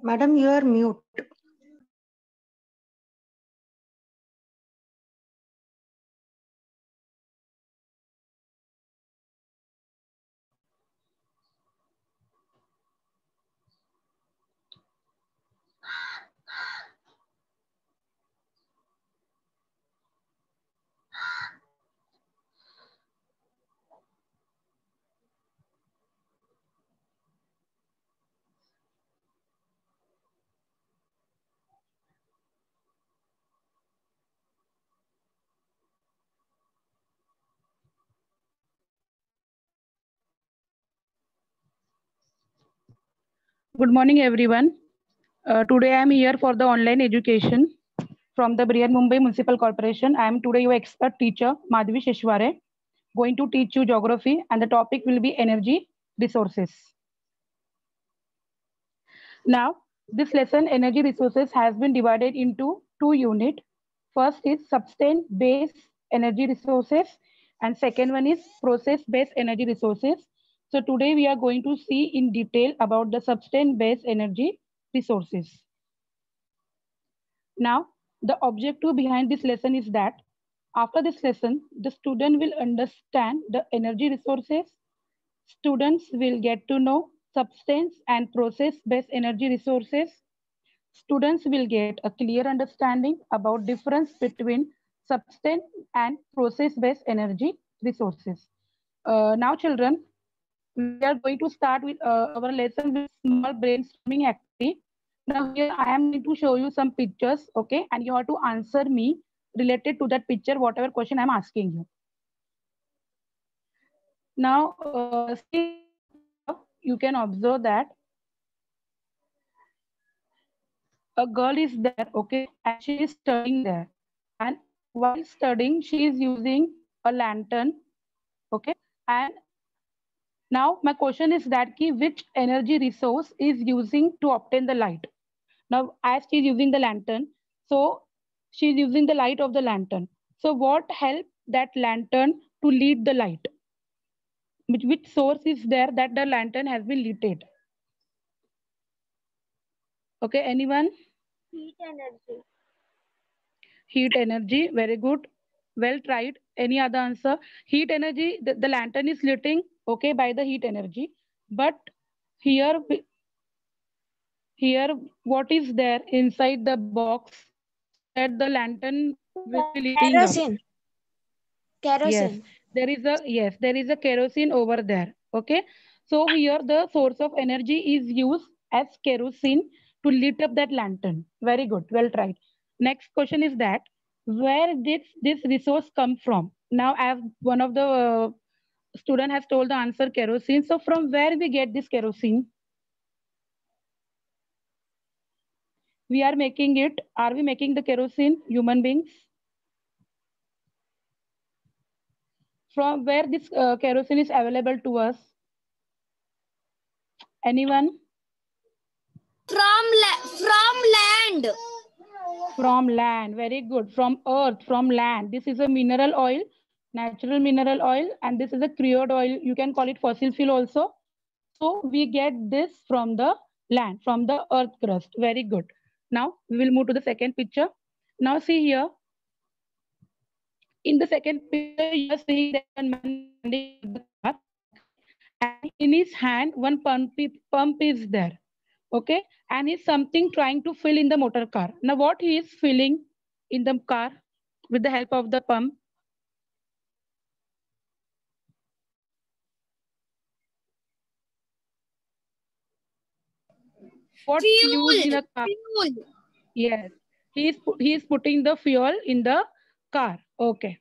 Madam, you are mute. Good morning, everyone. Today I am here for the online education from the Brihan Mumbai Municipal Corporation. I am today your expert teacher, Madhvi Sheshware, going to teach you geography, and the topic will be energy resources. Now, this lesson, energy resources, has been divided into two units. First is substance-based energy resources, and second one is process-based energy resources. So today we are going to see in detail about the substance-based energy resources. Now, the objective behind this lesson is that after this lesson, the student will understand the energy resources. Students will get to know substance and process-based energy resources. Students will get a clear understanding about difference between substance and process-based energy resources. Now, children, we are going to start with our lesson with small brainstorming activity. Now here I am going to show you some pictures, okay, and you have to answer me related to that picture, whatever question I'm asking you. Now, see here, you can observe that a girl is there, okay, and she is studying there. And while studying, she is using a lantern, okay. And now my question is that key, which energy resource is using to obtain the light? Now, as she's using the lantern, so she's using the light of the lantern. So what helped that lantern to lead the light? Which source is there that the lantern has been lit? Okay, anyone? Heat energy. Heat energy, very good. Well tried. Any other answer? Heat energy, the lantern is lighting, okay, by the heat energy. But here, here, what is there inside the box so that the lantern will be lighting up? Kerosene. Yes, Kerosene. there is a kerosene over there. Okay, so here the source of energy is used as kerosene to lit up that lantern. Very good, well tried. Next question is that where did this resource come from? Now, as one of the student has told the answer kerosene. So from where we get this kerosene? We are making it. Are we making the kerosene? Human beings. From where this kerosene is available to us? Anyone? From land. From land, very good. From earth, from land. This is a mineral oil, natural mineral oil, and this is a crude oil. You can call it fossil fuel also. So we get this from the land, from the earth crust. Very good. Now we will move to the second picture. Now see here. In the second picture, you are seeing that one man is standing in the car. Okay, and in his hand, one pump is there. Okay, and he's something trying to fill in the motor car. Now what he is filling in the car with the help of the pump? What we use in Fuel. a car? Fuel. Yes, he is putting the fuel in the car. Okay,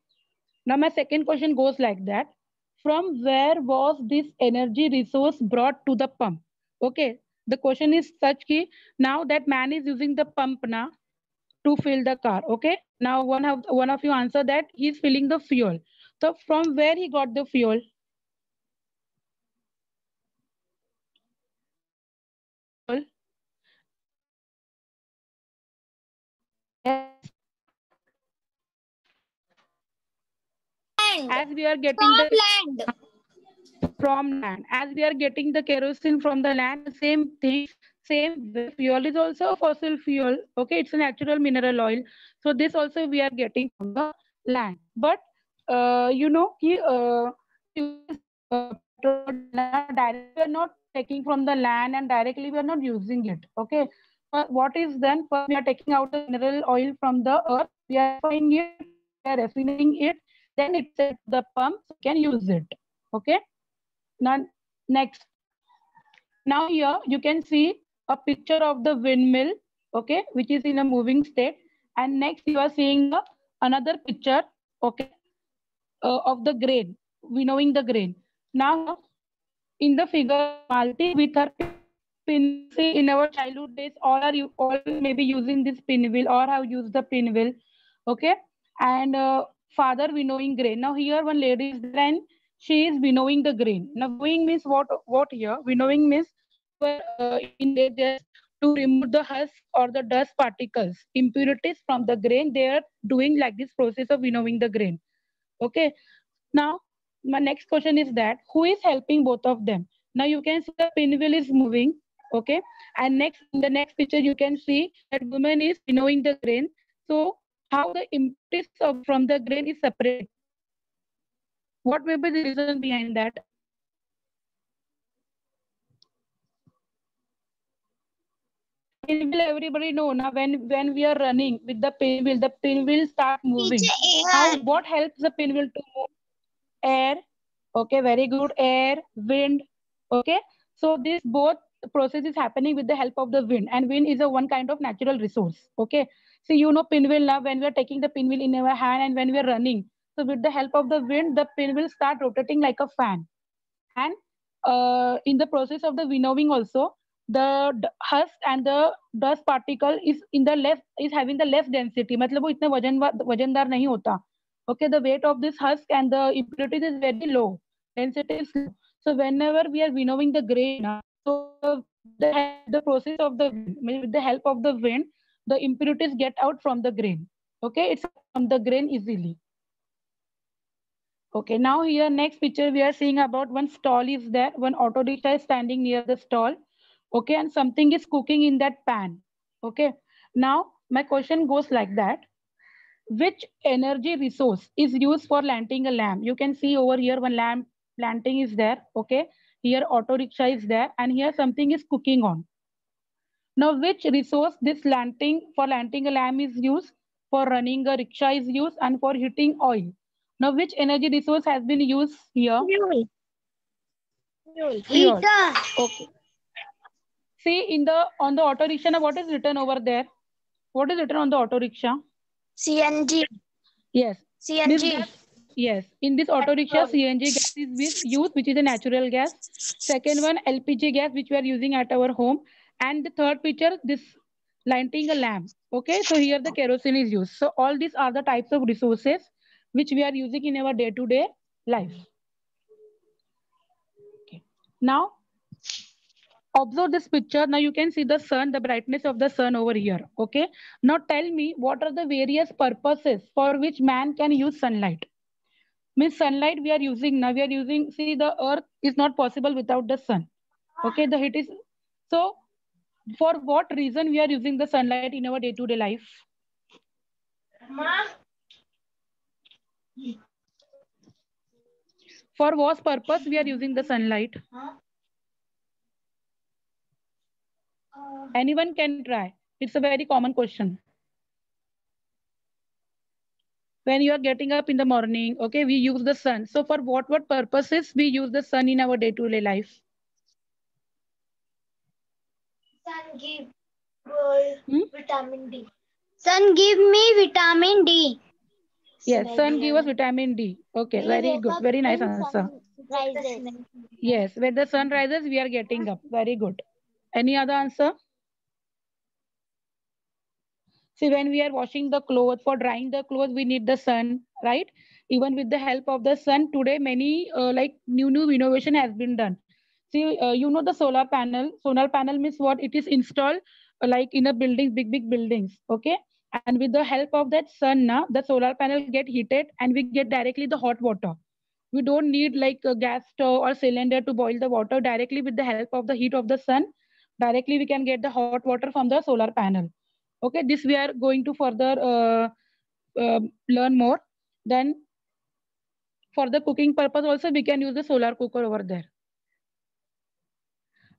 now my second question goes like that. From where was this energy resource brought to the pump? Okay, the question is such ki now that man is using the pump now to fill the car. Okay, now one of you answer that he's filling the fuel. So from where he got the fuel? Fuel. Yes, Land. as we are getting From the land. from land, as we are getting the kerosene from the land, the same thing Same way, fuel is also a fossil fuel. Okay, it's a natural mineral oil. So this also we are getting from the land. But fuel is petrol, diesel, directly we are not taking from the land and directly we are not using it. Okay. What is then? First, we are taking out the mineral oil from the earth. We are refining it. We are refining it. Then it's sent to the pump so we can use it. Okay. Now, next. Now here you can see a picture of the windmill, okay, which is in a moving state. And next you are seeing the another picture, okay, of the grain, winnowing the grain. Now in the figure, Malti with her pinwheel. See, in our childhood days, all maybe using this pinwheel or have used the pinwheel, okay. And father winnowing grain. Now here one lady is there and she is winnowing the grain. Now winnowing means what? What here? Winnowing means where in they just to remove the husk or the dust particles, impurities from the grain. They are doing like this process of winnowing the grain. Okay. Now, my next question is that who is helping both of them? Now you can see the pinwheel is moving, okay? And next in the next picture you can see that woman is winnowing the grain. So how the impurities from the grain is separated? What may be the reason behind that? Pinwheel, everybody know now when we are running with the pinwheel start moving. Teacher How air. what helps the pinwheel to move? Air. Okay, very good. Air, wind. Okay, so this both process is happening with the help of the wind, and wind is a one kind of natural resource. Okay, so pinwheel now when we are taking the pinwheel in our hand and when we are running, so with the help of the wind the pinwheel start rotating like a fan. And in the process of the winnowing also, the husk and the dust particle is in the less is having the less density, मतलब वो इतना वजनदार नहीं होता. Okay, the weight of this husk and the impurities is very low, density is low. So whenever we are winnowing the grain, so the process of the wind, with the help of the wind, the impurities get out from the grain. Okay, it's from the grain easily. Okay, now here next picture we are seeing about one stall is there, one auto rickshaw is standing near the stall. Okay, and something is cooking in that pan. Okay, now my question goes like that. Which energy resource is used for lighting a lamp? You can see over here one lamp planting is there. Okay, here auto rickshaw is there and here something is cooking on. Now which resource this lighting a lamp is used, for running a rickshaw is used and for heating oil? Now which energy resource has been used here? Fuel. Fuel. Fuel. Heater. Okay. See in the on the auto rickshaw, now what is written over there? What is written on the auto rickshaw? CNG. Yes. Means CNG. that, yes. In this auto rickshaw, CNG gas is used, which is a natural gas. Second one, LPG gas, which we are using at our home. And the third picture, this lighting a lamp. Okay, so here the kerosene is used. So all these are the types of resources which we are using in our day-to-day life. Okay. Now, observe this picture. Now you can see the sun, the brightness of the sun over here. Okay. Now tell me what are the various purposes for which man can use sunlight? Means sunlight we are using now. We are using, see, the earth is not possible without the sun. Okay, the heat is so. For what reason we are using the sunlight in our day-to-day life? For what purpose we are using the sunlight? Anyone can try. It's a very common question. When you are getting up in the morning, okay, we use the sun. So for what purposes we use the sun in our day-to-day life? Sun give vitamin D. Sun give me vitamin D. Yes, sun give us vitamin D. Okay, very good. Very nice answer. Rises. Yes, when the sun rises, we are getting up. Very good. Any other answer? See, when we are washing the clothes, for drying the clothes, we need the sun, right? Even with the help of the sun, today many like new innovation has been done. See, the solar panel. Solar panel means what? It is installed like in a building, big buildings. Okay, and with the help of that sun, now the solar panel get heated and we get directly the hot water. We don't need like a gas stove or cylinder to boil the water. Directly with the help of the heat of the sun, Directly we can get the hot water from the solar panel. Okay, this we are going to further learn more. Then for the cooking purpose also we can use the solar cooker over there.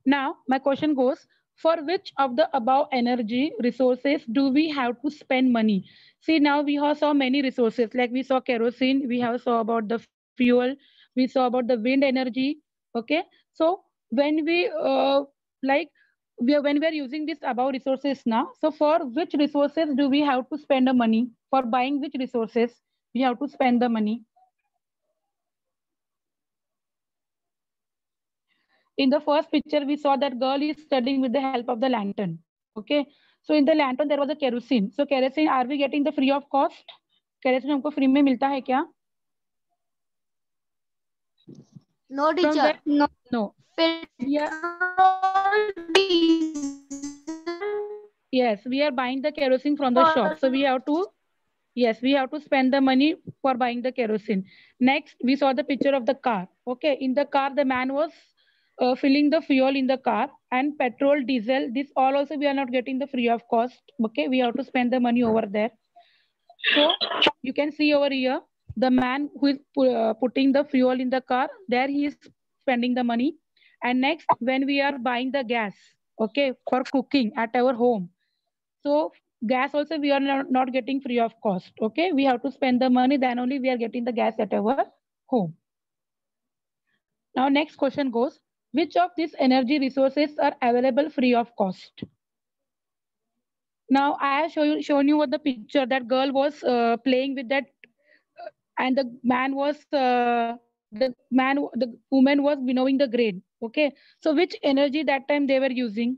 Now my question goes, for which of the above energy resources do we have to spend money? See, now we have saw many resources, like we saw kerosene, we have saw about the fuel, we saw about the wind energy. Okay, so when we like when we are using this above resources now, so for which resources do we have to spend the money? For buying which resources we have to spend the money? In the first picture we saw that girl is studying with the help of the lantern. Okay, so in the lantern there was a kerosene. So kerosene, are we getting the free of cost? kerosene हमको free में मिलता है क्या? No, From teacher. where? No. No. Yeah. Petrol, diesel. Yes, we are buying the kerosene from the shop, so we have to, yes, we have to spend the money for buying the kerosene. Next we saw the picture of the car. Okay, in the car the man was filling the fuel in the car, and petrol, diesel, this all also we are not getting the free of cost. Okay, we have to spend the money over there. So you can see over here the man who is putting the fuel in the car, there he is spending the money. And next, when we are buying the gas, okay, for cooking at our home, so gas also we are not getting free of cost. Okay, we have to spend the money, then only we are getting the gas at our home. Now next question goes, which of these energy resources are available free of cost? Now I have shown you what the picture, that girl was playing with that, and the man was the woman was winnowing the grain. Okay, so which energy that time they were using,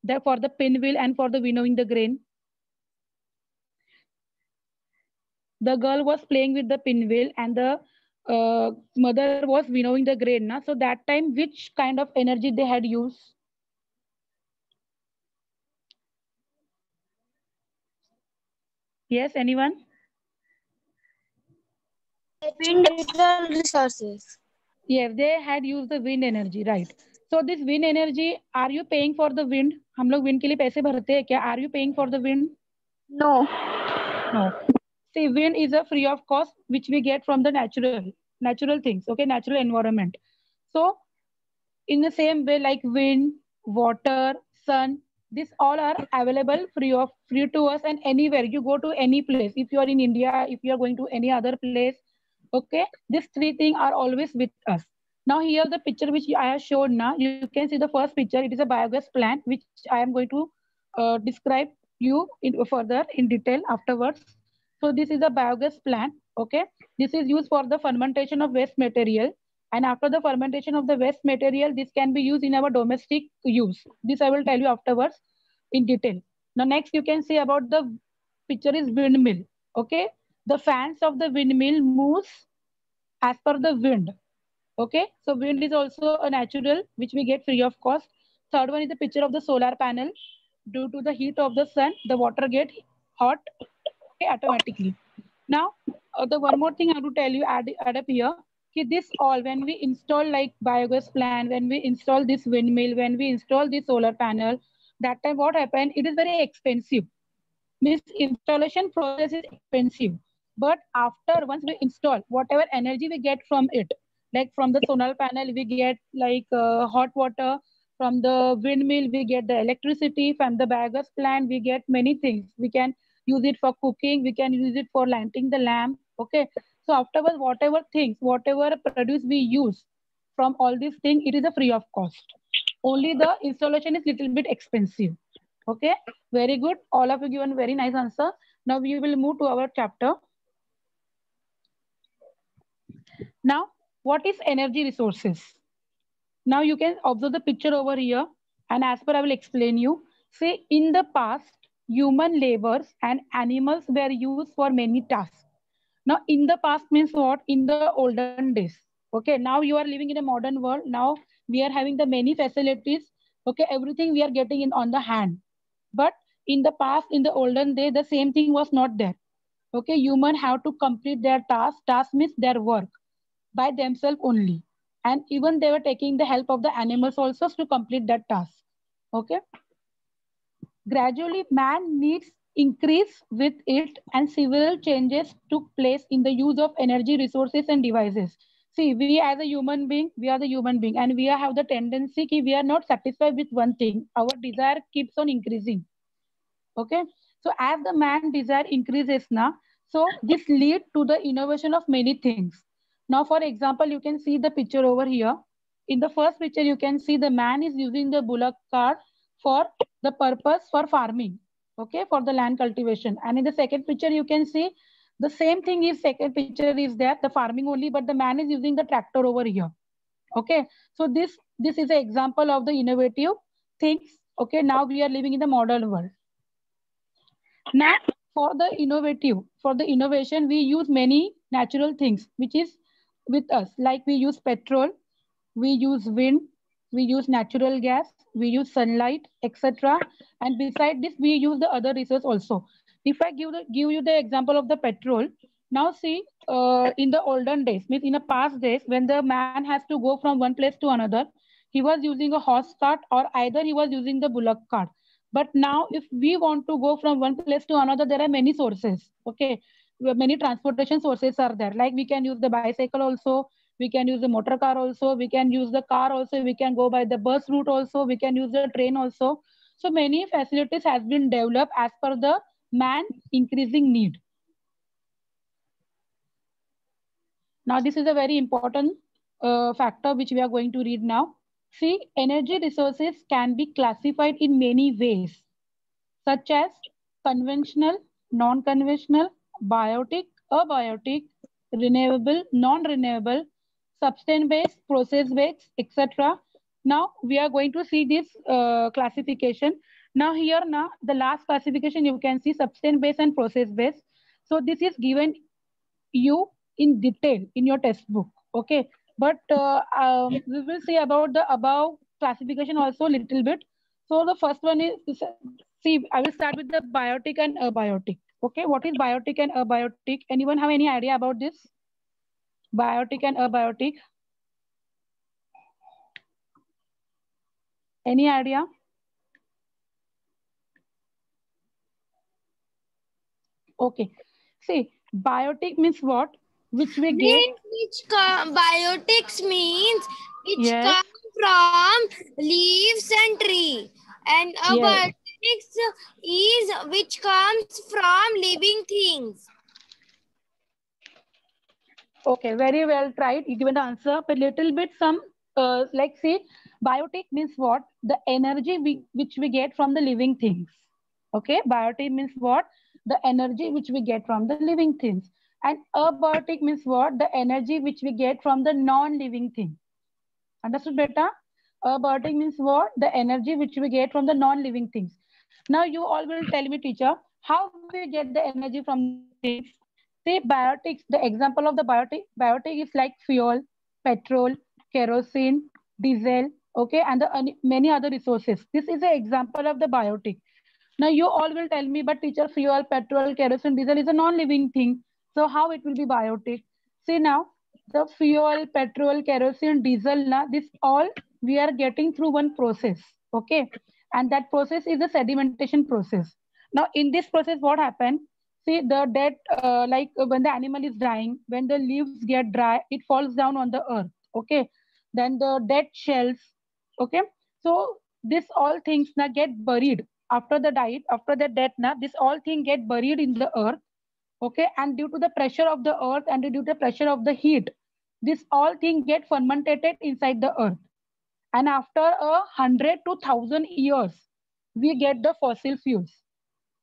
that for the pinwheel and for the winnowing the grain? The girl was playing with the pinwheel and the mother was winnowing the grain na? So that time which kind of energy they had used? Yes, anyone? Wind resources. Yes, they had used the wind energy, right? So this wind energy, are you paying for the wind? हम लोग wind के लिए पैसे भरते हैं क्या? Are you paying for the wind? No. No. See, wind is a free of cost which we get from the natural things, okay, natural environment. So in the same way, like wind, water, sun, these all are available free to us, and anywhere you go to any place. If you are in India, if you are going to any other place, okay, these three things are always with us. Now here the picture which I have shown now, you can see the first picture. It is a biogas plant which I am going to describe you further in detail afterwards. So this is a biogas plant. Okay, this is used for the fermentation of waste material, and after the fermentation of the waste material, this can be used in our domestic use. This I will tell you afterwards in detail. Now next you can see about the picture is windmill. Okay, the fans of the windmill moves as per the wind. Okay, so wind is also a natural which we get free of cost. Third one is the picture of the solar panel. Due to the heat of the sun, the water get hot, okay, automatically. Now, the one more thing I have to tell you, add up here, कि this all, when we install like biogas plant, when we install this windmill, when we install this solar panel, that time what happened, it is very expensive. Means installation process is expensive. But after once we install, whatever energy we get from it, like from the solar panel, we get like hot water. From the windmill, we get the electricity. From the biogas plant, we get many things. We can use it for cooking. We can use it for lighting the lamp. Okay. So afterwards, whatever things, whatever produce we use from all these things, it is a free of cost. Only the installation is little bit expensive. Okay. Very good. All of you given very nice answer. Now we will move to our chapter. Now, what is energy resources? Now you can observe the picture over here, and as per I will explain you. Say in the past, human labors and animals were used for many tasks. Now in the past means what? In the olden days. Okay, now you are living in a modern world. Now we are having the many facilities. Okay, everything we are getting in on the hand. But in the past, in the olden day, the same thing was not there. Okay, human have to complete their task. Task means their work by themselves only. And even they were taking the help of the animals also to complete that task. Okay. Gradually, man needs increase with it, and several changes took place in the use of energy resources and devices. See, we as a human being, we are the human being, and we have the tendency that we are not satisfied with one thing. Our desire keeps on increasing. Okay. So as the man desire increases now, so this lead to the innovation of many things. Now, for example, you can see the picture over here. In the first picture, you can see the man is using the bullock cart for the purpose for farming. Okay, for the land cultivation. And in the second picture, you can see the same thing is second picture is there, the farming only, but the man is using the tractor over here. Okay, so this is an example of the innovative things. Okay, now we are living in the modern world. Now, for the innovation, we use many natural things, which is with us. Like we use petrol, we use wind, we use natural gas, we use sunlight, etc. And beside this, we use the other resource also. If I give you the example of the petrol, now see, in the olden days, means in the past days, when the man has to go from one place to another, he was using a horse cart or either he was using the bullock cart. But now, if we want to go from one place to another, there are many sources. Okay, many transportation sources are there. Like we can use the bicycle also, we can use the motor car also, we can use the car also, we can go by the bus route also, we can use the train also. So many facilities has been developed as per the man increasing need. Now, this is a very important factor which we are going to read now. See, energy resources can be classified in many ways, such as conventional, non-conventional, biotic, abiotic, renewable, non-renewable, substance-based, process-based, etc. Now we are going to see this classification. Now here, now the last classification you can see substance-based and process-based. So this is given you in detail in your textbook. Okay, but we will see about the above classification also a little bit. So the first one is, see, I will start with the biotic and abiotic. Okay, what is biotic and abiotic? Anyone have any idea about this? Biotic and abiotic? Any idea? Okay, see, biotic means what? Which we get. Biotics means which Yes, come from leaves and tree, and yes. abiotics is which comes from living things. Okay, very well tried. You given the answer, but little bit some like say biotic means what? The energy which we get from the living things. Okay, biotic means what? The energy which we get from the living things. And abiotic means what? The energy which we get from the non-living thing. Understood, beta? Abiotic means what? The energy which we get from the non-living things. Now you all will tell me, teacher, how we get the energy from the living things? See, biotics, the example of the biotic is like fuel, petrol, kerosene, diesel, okay, and the many other resources. This is an example of the biotic. Now you all will tell me, but teacher, fuel, petrol, kerosene, diesel is a non-living thing. So how it will be biotic? See now, the fuel, petrol, kerosene, diesel, now this all we are getting through one process, okay, and that process is the sedimentation process. Now in this process, what happened? See the dead, like when the animal is dying, when the leaves get dry, it falls down on the earth. Okay, then the dead shells. Okay, so this all things now get buried after the diet, after the death. Now this all thing get buried in the earth. Okay, and due to the pressure of the earth and due to the pressure of the heat, this all thing get fermented inside the earth. And after 100 to 1,000 years, we get the fossil fuels.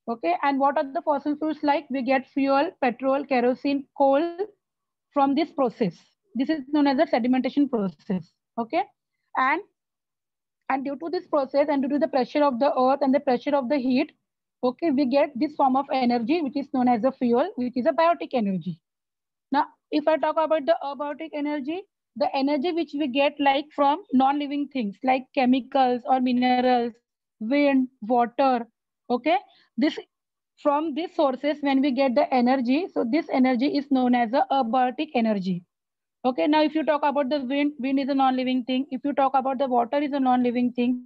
Okay, and what are the fossil fuels like? We get fuel, petrol, kerosene, coal from this process. This is known as the sedimentation process. Okay, and and due to this process and due to the pressure of the earth and the pressure of the heat, okay, we get this form of energy which is known as a fuel, which is a biotic energy. Now, if I talk about the abiotic energy, the energy which we get like from non-living things like chemicals or minerals, wind, water, okay, this from these sources when we get the energy, so this energy is known as a abiotic energy. Okay, now if you talk about the wind, wind is a non-living thing. If you talk about the water is a non-living thing.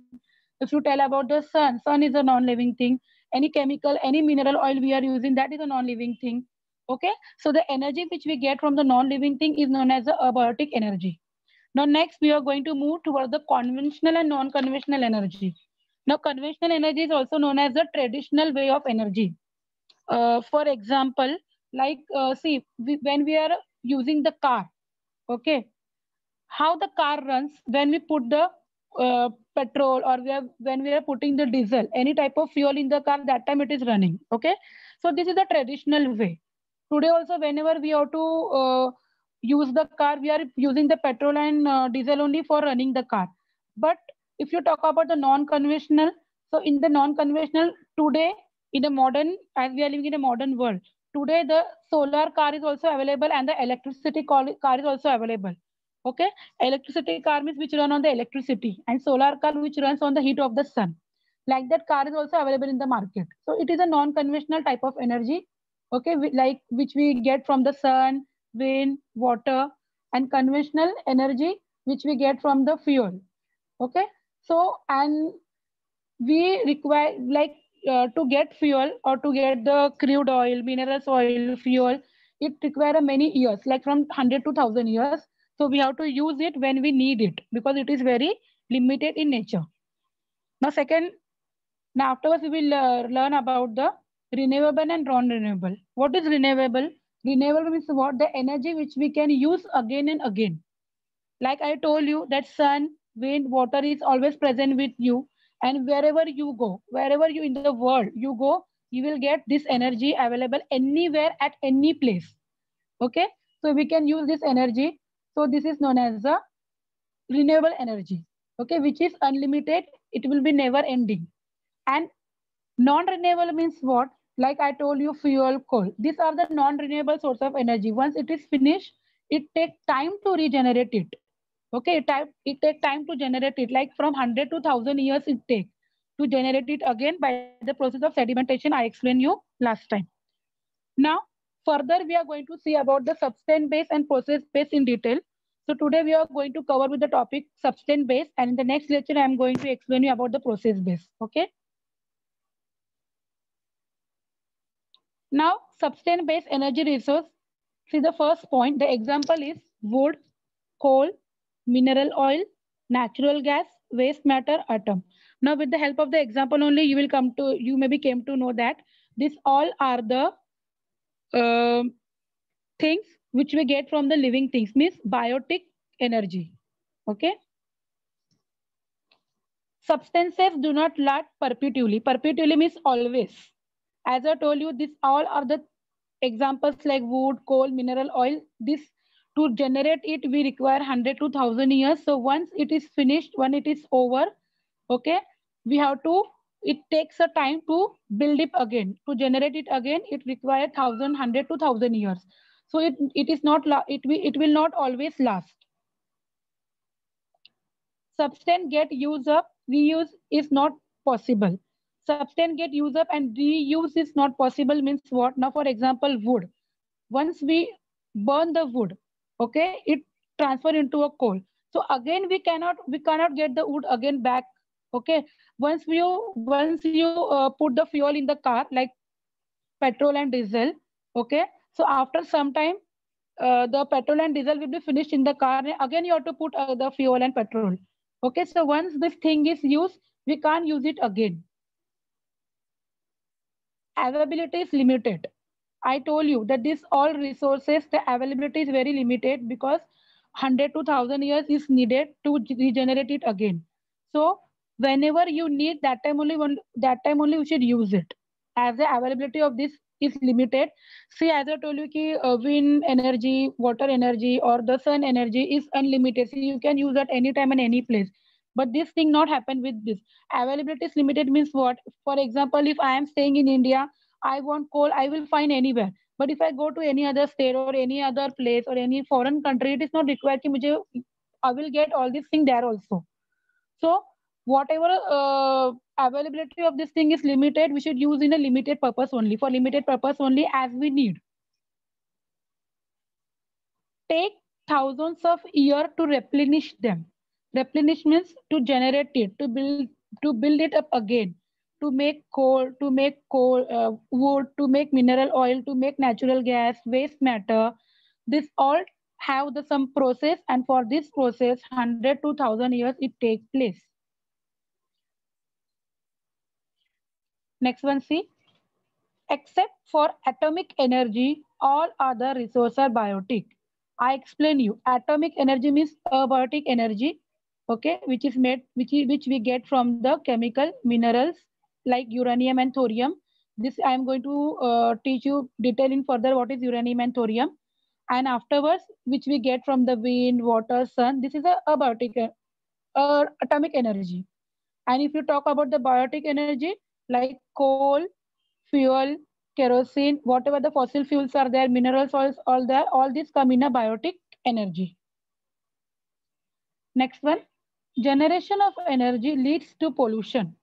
The If you tell about the sun is a non-living thing. Any chemical, any mineral oil we are using, that is a non-living thing. Okay, so the energy which we get from the non-living thing is known as the abiotic energy. Now, next we are going to move towards the conventional and non-conventional energy. Now, conventional energy is also known as the traditional way of energy. For example, like see, when we are using the car, okay, how the car runs when we put the petrol, or when we are putting the diesel, any type of fuel in the car, that time it is running. Okay, so this is the traditional way. Today also, whenever we have to use the car, we are using the petrol and diesel only for running the car. But if you talk about the non-conventional, so in the non-conventional today, in the modern, as we are living in a modern world, today the solar car is also available and the electricity car is also available. Okay, electricity car means which run on the electricity, and solar car which runs on the heat of the sun. Like that car is also available in the market. So it is a non-conventional type of energy. Okay, like which we get from the sun, wind, water, and conventional energy which we get from the fuel. Okay, so and we require like to get fuel or to get the crude oil, minerals oil, fuel, it require many years, like from 100 to 1000 years. So we have to use it when we need it because it is very limited in nature. Now second, now afterwards we will learn about the renewable and non-renewable. What is renewable? Renewable means what? The energy which we can use again and again. Like I told you that sun, wind, water is always present with you. And wherever you go, wherever you in the world you go, you will get this energy available anywhere at any place. Okay. So we can use this energy. So this is known as the renewable energy. Okay. Which is unlimited. It will be never ending. And non-renewable means what? Like I told you, fuel, coal. These are the non-renewable source of energy. Once it is finished, it takes time to regenerate it. Okay, it takes time to generate it. Like from 100 to 1000 years it takes to generate it again by the process of sedimentation I explained you last time. Now, further we are going to see about the substance base and process base in detail. So today we are going to cover with the topic substance base, and in the next lecture I am going to explain you about the process base. Okay. Now, substance-based energy resource. See the first point. The example is wood, coal, mineral oil, natural gas, waste matter, atom. Now, with the help of the example only, you maybe came to know that these all are the uh, things which we get from the living things. Means biotic energy. Okay. Substances do not last perpetually. Perpetually means always. As I told you, these all are the examples like wood, coal, mineral oil. This to generate it, we require 100 to 1000 years. So once it is finished, when it is over, okay, we have to. It takes a time to build it again. To generate it again, it requires 100 to 1000 years. So it is not it will not always last. Substance get used up, reuse is not possible. Substance get used up and reuse is not possible means what? Now, for example, wood. Once we burn the wood, okay, it transfer into a coal. So again, we cannot get the wood again back. Okay, once you put the fuel in the car like petrol and diesel. Okay, so after some time, the petrol and diesel will be finished in the car. And again, you have to put the fuel and petrol. Okay, so once this thing is used, we can't use it again. Availability is limited. I told you that this all resources, the availability is very limited because 100 to 1000 years is needed to regenerate it again. So whenever you need that time only we should use it. As the availability of this is limited. See, as I told you, wind energy, water energy, or the sun energy is unlimited. So you can use at any time and any place. But this thing not happen with this. Availability is limited means what? For example, if I am staying in India, I want coal, I will find anywhere. But if I go to any other state or any other place or any foreign country, it is not required कि मुझे I will get all this thing there also. So whatever availability of this thing is limited, we should use in a limited purpose only, for limited purpose only as we need. Take thousands of years to replenish them. Replenish means to generate it, to build to build it up again, to make coal, wood, to make mineral oil, to make natural gas, waste matter. This all have the some process, and for this process, 100 to 1000 years it takes place. Next one, see. Except for atomic energy, all other resources are biotic. I explain you. Atomic energy means abiotic energy, okay, which we get from the chemical minerals like uranium and thorium. This I am going to teach you detail in further what is uranium and thorium, and afterwards which we get from the wind, water, sun. This is a abiotic atomic energy. And if you talk about the biotic energy like coal, fuel, kerosene, whatever the fossil fuels are there, mineral oils, all there, all these come in a biotic energy. Next one, generation of energy leads to pollution.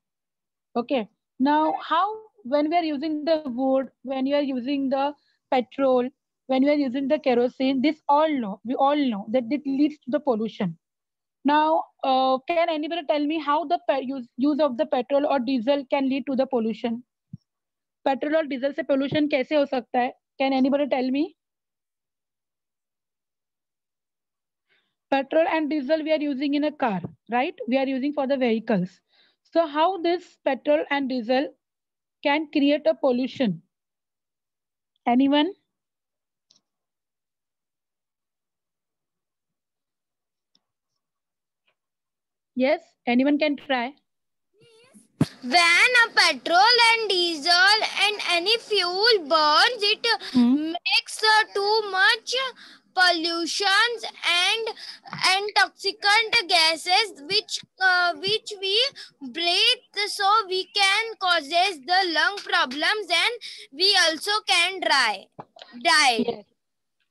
Okay. Now, how when we are using the wood, when you are using the petrol, when we are using the kerosene, we all know that it leads to the pollution. Now, can anybody tell me how the use of the petrol or diesel can lead to the pollution? Petrol और diesel से pollution कैसे हो सकता है? Can anybody tell me? Petrol and diesel we are using in a car, right? We are using for the vehicles. So how this petrol and diesel can create a pollution? Anyone? Yes, anyone can try. When a petrol and diesel and any fuel burns, it makes too much pollutions and toxicant gases which we breathe, so we can causes the lung problems and we also can die. Yes.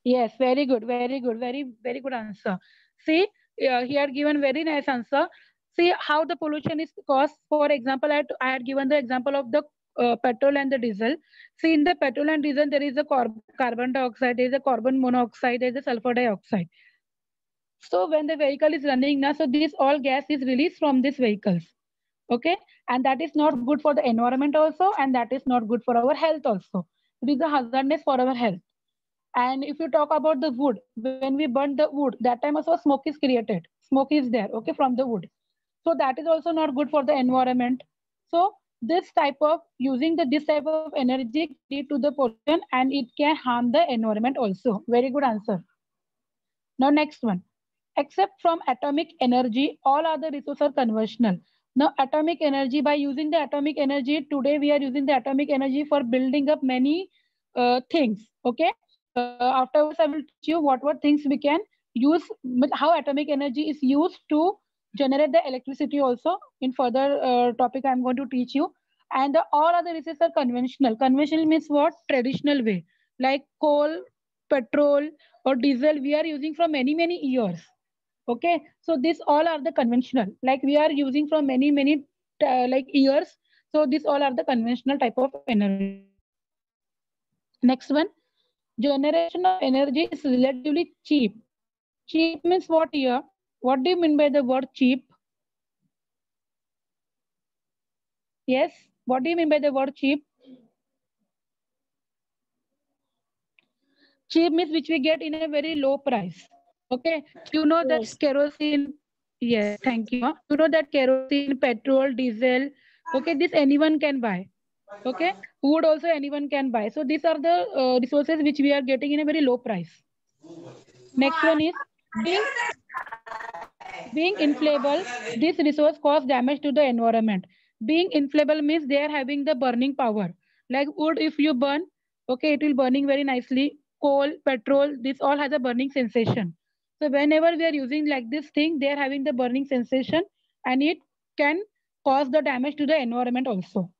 Yes, very good, very good, very good answer. See, he had given very nice answer. See how the pollution is caused. For example, I had given the example of the petrol and the diesel. See, in the petrol and diesel, there is a carbon dioxide, there is a carbon monoxide, there is a sulfur dioxide. So when the vehicle is running now, so this all gas is released from these vehicles. Okay, and that is not good for the environment also, and that is not good for our health also. It is a hazardous for our health. And if you talk about the wood, when we burn the wood, that time also smoke is created. Smoke is there, okay, from the wood. So that is also not good for the environment. So this type of this type of energy can lead to the pollution and it can harm the environment also. Very good answer. Now next one. Except from atomic energy, all other resources are conventional. Now atomic energy, by using the atomic energy, today we are using the atomic energy for building up many things. Okay. Afterwards, I will teach you what things we can use, how atomic energy is used to generate the electricity also. In further topic, I'm going to teach you. And all other resources are conventional. Conventional means what? Traditional way. Like coal, petrol, or diesel, we are using for many years. Okay, so these all are the conventional, like we are using from many like years. So these all are the conventional type of energy. Next one, generation of energy is relatively cheap. Cheap means what here? What do you mean by the word cheap? Yes, what do you mean by the word cheap? Cheap means which we get in a very low price. Okay, you know that kerosene. Yes, thank you. You know that kerosene, petrol, diesel. Okay, this anyone can buy. Okay, wood also anyone can buy. So these are the resources which we are getting in a very low price. Next one is being inflammable. This resource cause damage to the environment. Being inflammable means they are having the burning power. Like wood, if you burn, okay, it will burning very nicely. Coal, petrol, this all has a burning sensation. So whenever we are using like this thing, they are having the burning sensation and it can cause the damage to the environment also.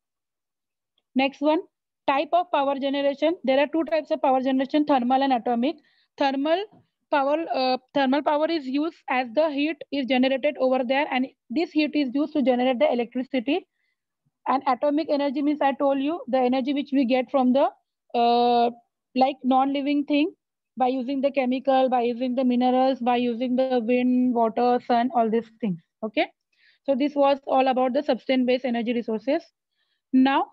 Next one, type of power generation. There are two types of power generation, thermal and atomic. Thermal power is used as the heat is generated over there, and this heat is used to generate the electricity. And atomic energy means, I told you, the energy which we get from the like non-living thing by using the chemical, by using the minerals, by using the wind, water, sun, all these things. Okay. So this was all about the substance based energy resources. Now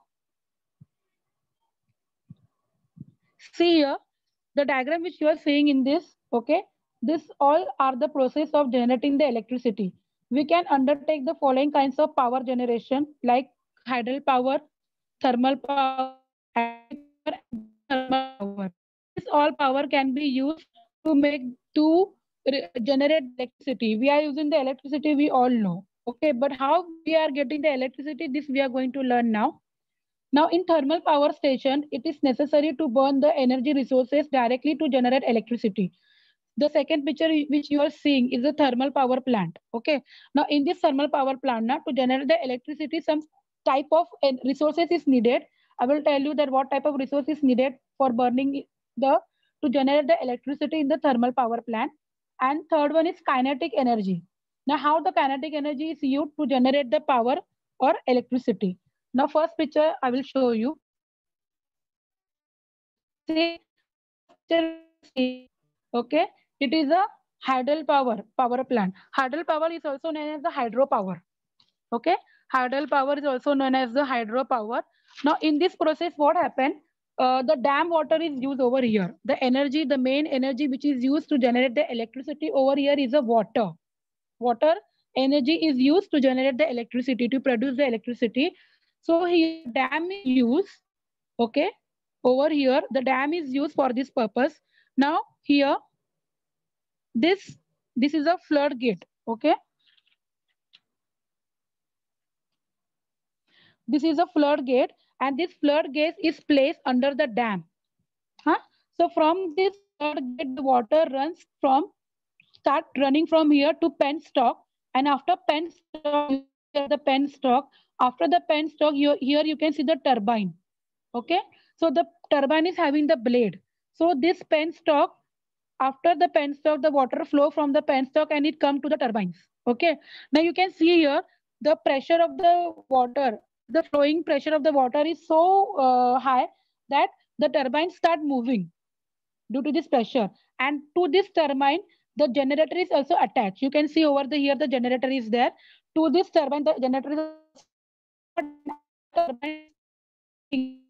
see here the diagram which you are seeing in this, okay, this all are the process of generating the electricity. We can undertake the following kinds of power generation like hydel power, thermal power, hydroelectric power, and geothermal power. This all power can be used to make to generate the electricity. We are using the electricity, we all know. Okay, but how we are getting the electricity, this we are going to learn now. Now, in thermal power station, it is necessary to burn the energy resources directly to generate electricity. The second picture which you are seeing is a thermal power plant. Okay. Now, in this thermal power plant, now, to generate the electricity, some type of resources is needed. I will tell you that what type of resource is needed for burning the to generate the electricity in the thermal power plant. And third one is kinetic energy. Now, how the kinetic energy is used to generate the power or electricity. Now, first picture I will show you. See, the first picture which you are seeing, okay, it is a hydel power plant. Hydel power is also known as the hydropower. Okay, hydel power is also known as the hydropower. Now, in this process, what happened? The dam water is used over here. The energy, the main energy which is used to generate the electricity over here is a water. Water energy is used to generate the electricity, to produce the electricity. So here dam is used, okay, over here the dam is used for this purpose. Now here this is a flood gate, okay, this is a flood gate, and this flood gate is placed under the dam. Huh? So from this flood gate the water runs from start running from here to penstock, and after penstock you see here the penstock. After the penstock, here you can see the turbine. Okay, so the turbine is having the blade. So this penstock, after the penstock, the water flow from the penstock and it come to the turbines. Okay, now you can see here the pressure of the water, the flowing pressure of the water is so high that the turbines start moving due to this pressure. And to this turbine, the generator is also attached. You can see over the here the generator is there. To this turbine, the generator is also attached. And as the turbine is rotating,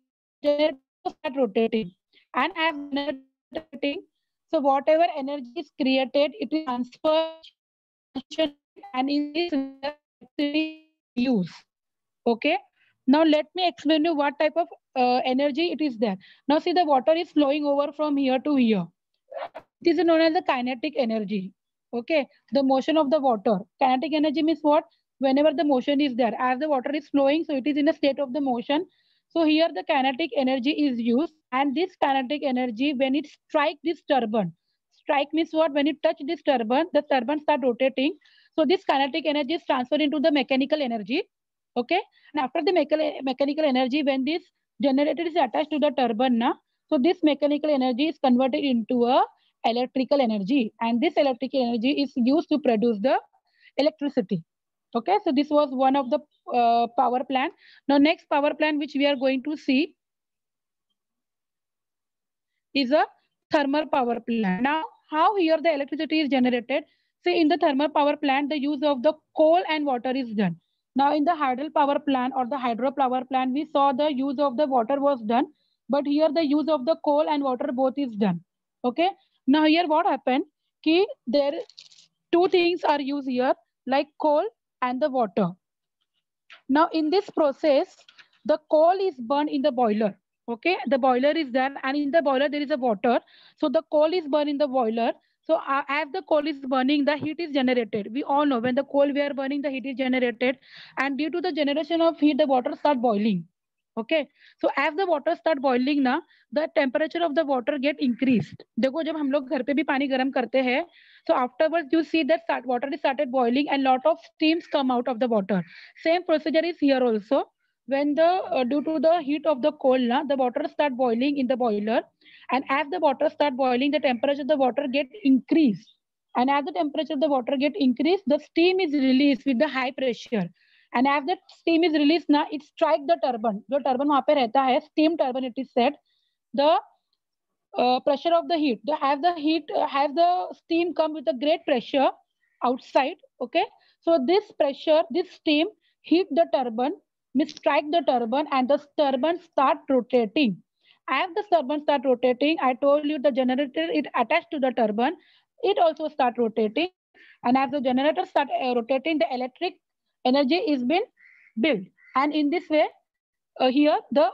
the generator also start rotating. And as the generator is rotating, so whatever energy is created, it is transferred to the machinery, and in this way the electricity is used. Okay. Now let me explain you what type of energy it is there. Now see the water is flowing over from here to here. It is known as the kinetic energy. Okay. The motion of the water. Kinetic energy means what? Whenever the motion is there, as the water is flowing, so it is in a state of the motion. So here the kinetic energy is used, and this kinetic energy, when it strike this turbine, strike means what? When it touch this turbine, the turbine start rotating. So this kinetic energy is transferred into the mechanical energy. Okay, and after the mechanical energy, when this generator is attached to the turbine now, so this mechanical energy is converted into a electrical energy, and this electrical energy is used to produce the electricity. Okay, so this was one of the power plant. Now next power plant which we are going to see is a thermal power plant. Now how here the electricity is generated? See, in the thermal power plant the use of the coal and water is done. Now in the hydel power plant or the hydro power plant, we saw the use of the water was done, but here the use of the coal and water both is done. Okay, now here what happened? Ki there two things are used here, like coal and the water. Now in this process, the coal is burned in the boiler. Okay, the boiler is there, and in the boiler there is a water. So the coal is burned in the boiler. So as the coal is burning, the heat is generated. We all know when the coal we are burning, the heat is generated, and due to the generation of heat, the water start boiling. Okay, so as the water start boiling ना, the temperature of the water get increased. देखो जब हम लोग घर पे भी पानी गर्म करते हैं, so afterwards you see that water is started boiling and lot of steams come out of the water. Same procedure is here also. When the due to the heat of the coal na, the water start boiling in the boiler, and as the water start boiling, the temperature of the water get increased. And as the temperature of the water get increased, the steam is released with the high pressure. And as that steam is released na, it strike the turbine. जो turbine वहाँ पे रहता है, steam turbine it is said. The pressure of the heat, has the steam come with a great pressure outside. Okay, So this pressure, this steam heat the turbine, strike the turbine, and the turbine start rotating. As the turbine start rotating, I told you the generator is attached to the turbine. It also start rotating, and as the generator start rotating, the electric energy is been built, and in this way, here the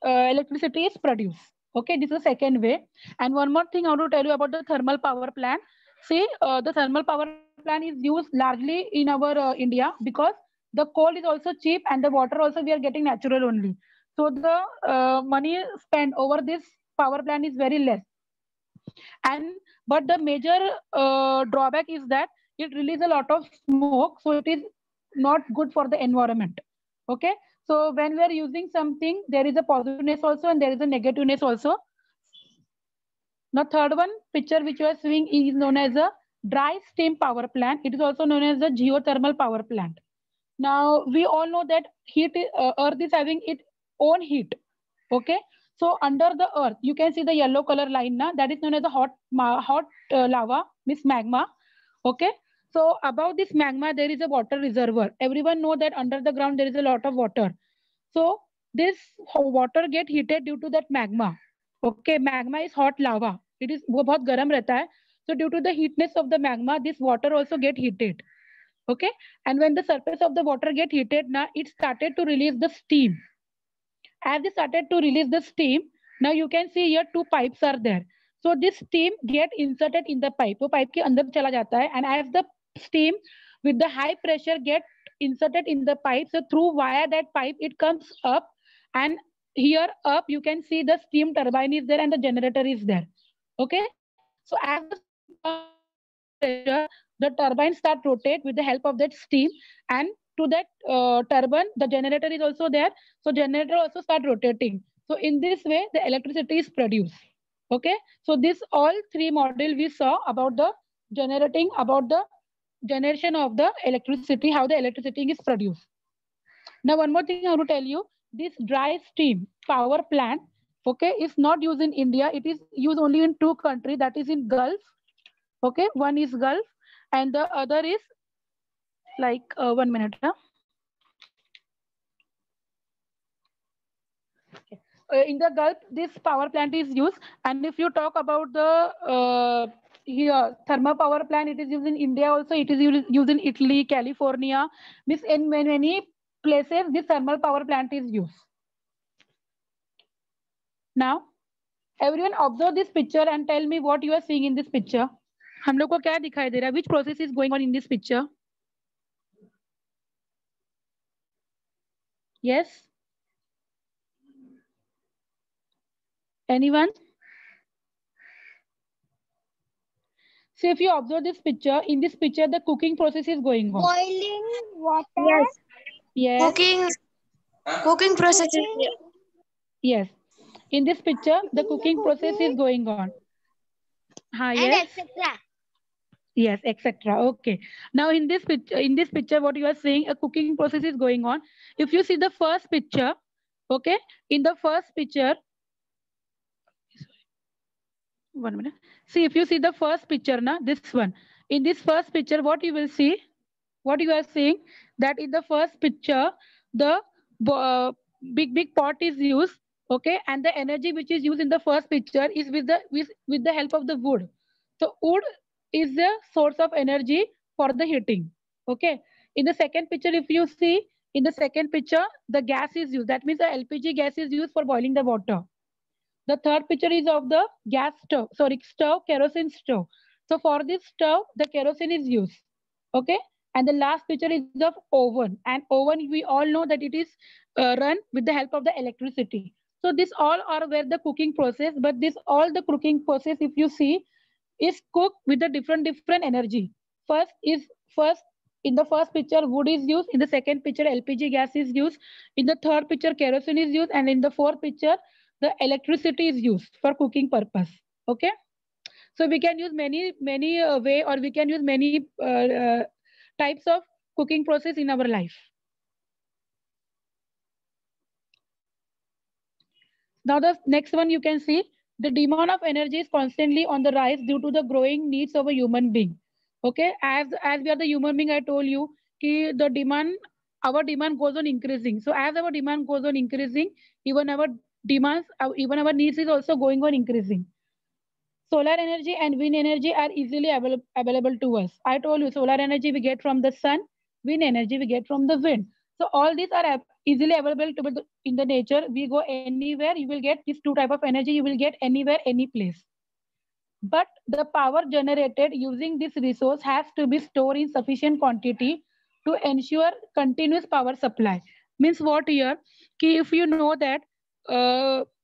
electricity is produced. Okay, this is the second way. And one more thing I want to tell you about the thermal power plant. See, the thermal power plant is used largely in our India, because the coal is also cheap and the water also we are getting natural only. So the money spent over this power plant is very less. And but the major drawback is that it releases a lot of smoke, so it is not good for the environment. Okay, so when we are using something, there is a positiveness also and there is a negativeness also. Now third one picture which you are seeing is known as a dry steam power plant. It is also known as a geothermal power plant. Now we all know that earth is having its own heat. Okay, so under the earth you can see the yellow color line now, that is known as a hot lava, means magma. Okay, so above this magma there is a water reservoir. Everyone know that under the ground there is a lot of water. So this water get heated due to that magma. Okay, magma is hot lava. It is वो बहुत गर्म रहता है. So due to the heatness of the magma, this water also get heated. Okay, and when the surface of the water get heated, now it started to release the steam. As it started to release the steam, now you can see here two pipes are there. So this steam get inserted in the pipe. वो pipe के अंदर चला जाता है, and as the steam with the high pressure get inserted in the pipe, so through via that pipe it comes up, and here up you can see the steam turbine is there and the generator is there. Okay, so as the steam comes pressure, the turbine start rotate with the help of that steam, and to that turbine the generator is also there, so generator also start rotating. So in this way the electricity is produced. Okay, so this all three model we saw about the generating, about the generation of the electricity, how the electricity is produced. Now one more thing I want to tell you, this dry steam power plant, okay, is not used in India. It is used only in two countries, that is in Gulf. Okay, one is Gulf and the other is like 1 minute. In the Gulf, this power plant is used. And if you talk about the here thermal power plant, it is used in India also. It is used in Italy, California. Means in many places, this thermal power plant is used. Now, everyone observe this picture and tell me what you are seeing in this picture. हम लोग को क्या दिखाई दे रहा है? Which process is going on in this picture? Yes. Anyone? So if you observe this picture, in this picture, the cooking process is going on. Boiling water. Yes. Yes. Cooking process. Yes. In this picture, the cooking process is going on. Yes. Etc. Yes, etc. Okay. Now in this picture, what you are saying, a cooking process is going on. If you see the first picture, okay, in the first picture, 1 minute. See, if you see the first picture, na, this one. In this first picture, what you will see, what you are seeing, that in the first picture, the big pot is used, okay, and the energy which is used in the first picture is with the help of the wood. So wood is the source of energy for the heating. Okay. In the second picture, if you see, in the second picture, the gas is used. That means the LPG gas is used for boiling the water. The third picture is of the gas stove, kerosene stove. So for this stove, the kerosene is used. Okay. And the last picture is of oven. And oven, we all know that it is run with the help of the electricity. So this all are where the cooking process, but this all the cooking process, if you see, is cooked with a different energy. First in the first picture, wood is used. In the second picture, LPG gas is used. In the third picture, kerosene is used. And in the fourth picture, the electricity is used for cooking purpose. Okay. So we can use many way, or we can use many types of cooking process in our life. Now the next one you can see, the demand of energy is constantly on the rise due to the growing needs of a human being. Okay, as we are the human being, I told you, कि the demand, our demand goes on increasing. So as our demand goes on increasing, even our demands, even our needs is also going on increasing. Solar energy and wind energy are easily available to us. I told you solar energy we get from the sun, wind energy we get from the wind. So all these are easily available to in the nature. We go anywhere, you will get these two type of energy. You will get anywhere, any place. But the power generated using this resource has to be stored in sufficient quantity to ensure continuous power supply. Means what here? Ki if you know that,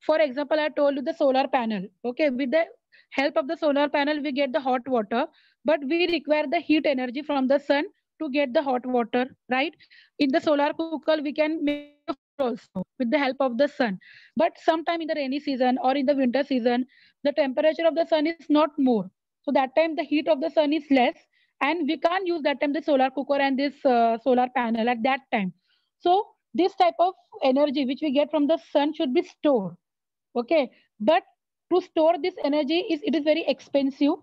for example, I told you the solar panel. Okay, with the help of the solar panel, we get the hot water, but we require the heat energy from the sun to get the hot water, right? In the solar cooker, we can make the food also with the help of the sun. But sometime in the rainy season or in the winter season, the temperature of the sun is not more. So that time the heat of the sun is less, and we can't use that time the solar cooker and this solar panel at that time. So this type of energy which we get from the sun should be stored. Okay, but to store this energy is it is very expensive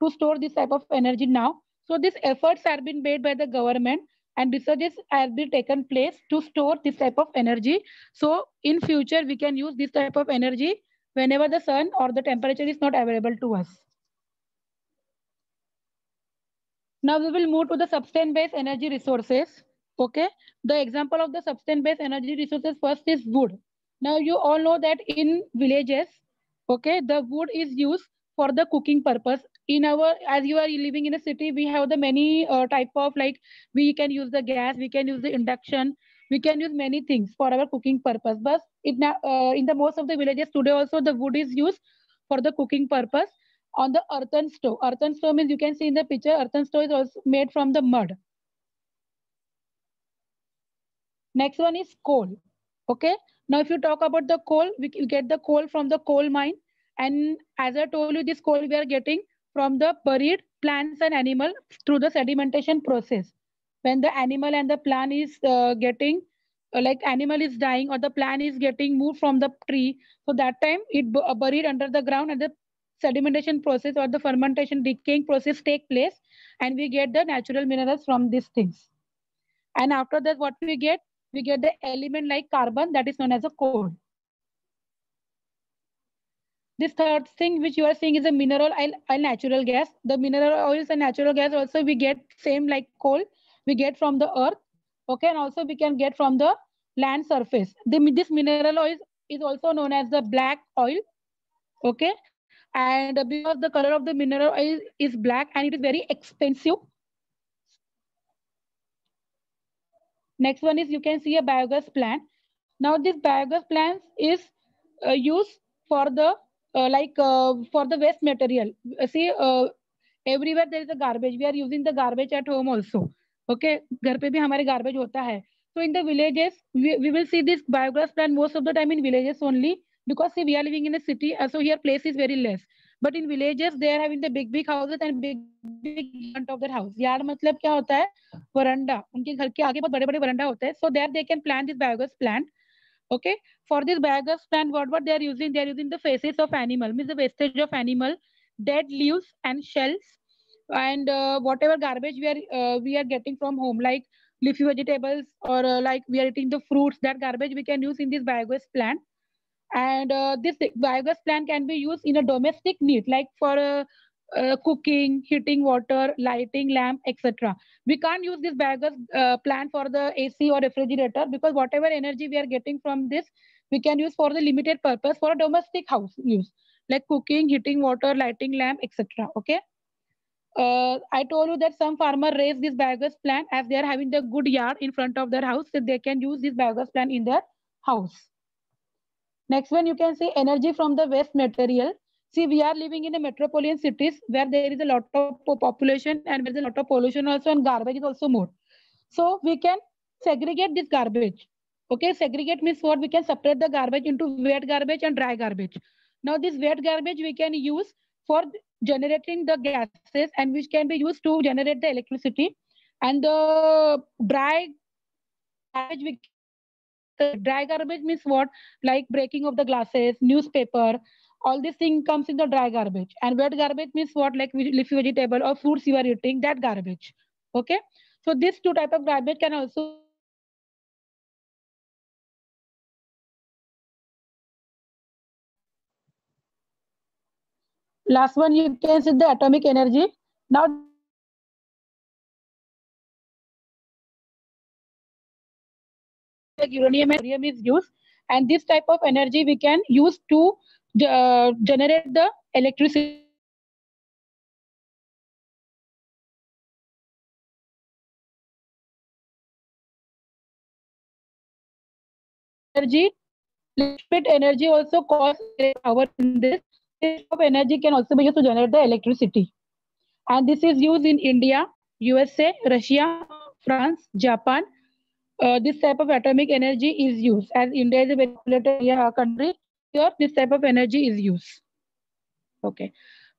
to store this type of energy now. So these efforts are being made by the government and researches have been taken place to store this type of energy. So in future we can use this type of energy whenever the sun or the temperature is not available to us. Now we will move to the substance-based energy resources. Okay, the example of the substance-based energy resources first is wood. Now you all know that in villages, okay, the wood is used for the cooking purpose. In our, as you are living in a city, we have the many type of, like, we can use the gas, we can use the induction, we can use many things for our cooking purpose. But in the most of the villages today also the wood is used for the cooking purpose on the earthen stove. Earthen stove means you can see in the picture, earthen stove is also made from the mud. Next one is coal. Okay. Now, if you talk about the coal, we get the coal from the coal mine. And as I told you, this coal we are getting from the buried plants and animal through the sedimentation process. When the animal and the plant is getting, like animal is dying or the plant is getting moved from the tree. So that time it buried under the ground and the sedimentation process or the fermentation decaying process take place and we get the natural minerals from these things. And after that, what we get the element like carbon that is known as a coal. This third thing which you are seeing is a mineral oil and natural gas. The mineral oils and natural gas also we get same like coal. We get from the earth. Okay, and also we can get from the land surface. This mineral oil is also known as the black oil. Okay, and because the color of the mineral oil is black and it is very expensive. Next one is you can see a biogas plant. Now this biogas plant is used for the for the waste material. See, everywhere there is a garbage. We are using the garbage at home also. Okay, घर पे भी हमारे garbage होता है. So in the villages, we will see this biogas plant most of the time in villages only because see, we are living in a city, so here place is very less. But in villages, they are having the big houses and big front of their house. Yard मतलब क्या होता है? Veranda. उनके घर के आगे बहुत बड़े-बड़े veranda होते हैं. So there they can plant this biogas plant. Okay, for this biogas plant, what they are using? They are using the faces of animal, means the wastage of animal, dead leaves and shells, and whatever garbage we are getting from home, like leafy vegetables or like we are eating the fruits. That garbage we can use in this biogas plant. And this biogas plant can be used in a domestic need, like for cooking, heating water, lighting lamp, etc. We can't use this biogas plant for the AC or refrigerator because whatever energy we are getting from this, we can use for the limited purpose for a domestic house use, like cooking, heating water, lighting lamp, etc. Okay. I told you that some farmer raise this biogas plant as they are having the good yard in front of their house, so they can use this biogas plant in their house. Next one, you can see energy from the waste material. See, we are living in a metropolitan cities where there is a lot of population and there is a lot of pollution also and garbage is also more. So we can segregate this garbage. Okay, segregate means what? We can separate the garbage into wet garbage and dry garbage. Now this wet garbage we can use for generating the gases and which can be used to generate the electricity. And the dry garbage we can use dry garbage means what? Like breaking of the glasses, newspaper, all this thing comes in the dry garbage. And wet garbage means what? Like leafy vegetable or fruits you are eating, that garbage. Okay. So these two type of garbage can also last one you can see the atomic energy. Now like uranium and thorium is used, and this type of energy we can use to generate the electricity. Energy, liquid energy also cause power in this. This type of energy can also be used to generate the electricity. And this is used in India, USA, Russia, France, Japan. This type of atomic energy is used. As India is a very populated country, here this type of energy is used. Okay.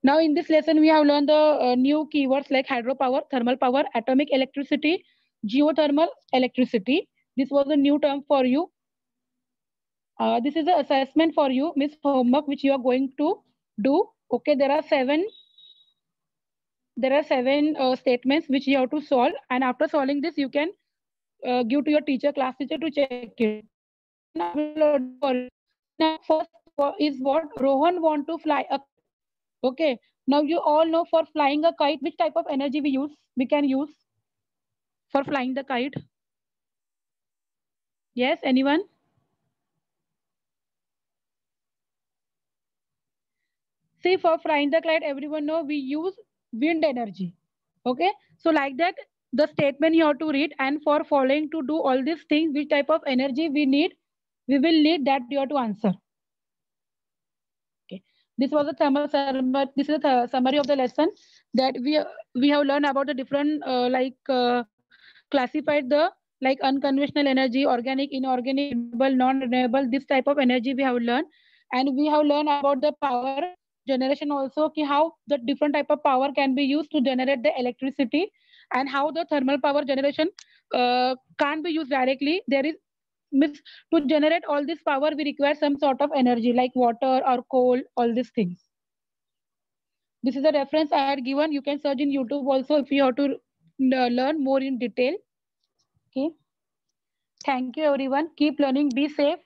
Now in this lesson, we have learned the new keywords like hydropower, thermal power, atomic electricity, geothermal electricity. This was a new term for you. This is the assessment for you, Miss Homework, which you are going to do. Okay, there are seven statements which you have to solve, and after solving this, you can give to your teacher, class teacher, to check it. Now, first is what Rohan want to fly a. Okay. Now you all know for flying a kite, which type of energy we can use for flying the kite. Yes, anyone? See, for flying the kite, everyone know we use wind energy. Okay. So like that, the statement you have to read, and for following to do all these things, which type of energy we will need that you have to answer. Okay. This was a this is a summary of the lesson that we have learned about the different classified the like unconventional energy, organic, inorganic, renewable, non-renewable. This type of energy we have learned, and we have learned about the power generation also. Ki how the different type of power can be used to generate the electricity, and how the thermal power generation can't be used directly. There is means to generate all this power we require some sort of energy like water or coal, all these things. This is a reference I had given. You can search in YouTube also if you have to learn more in detail. Okay, thank you everyone. Keep learning, be safe.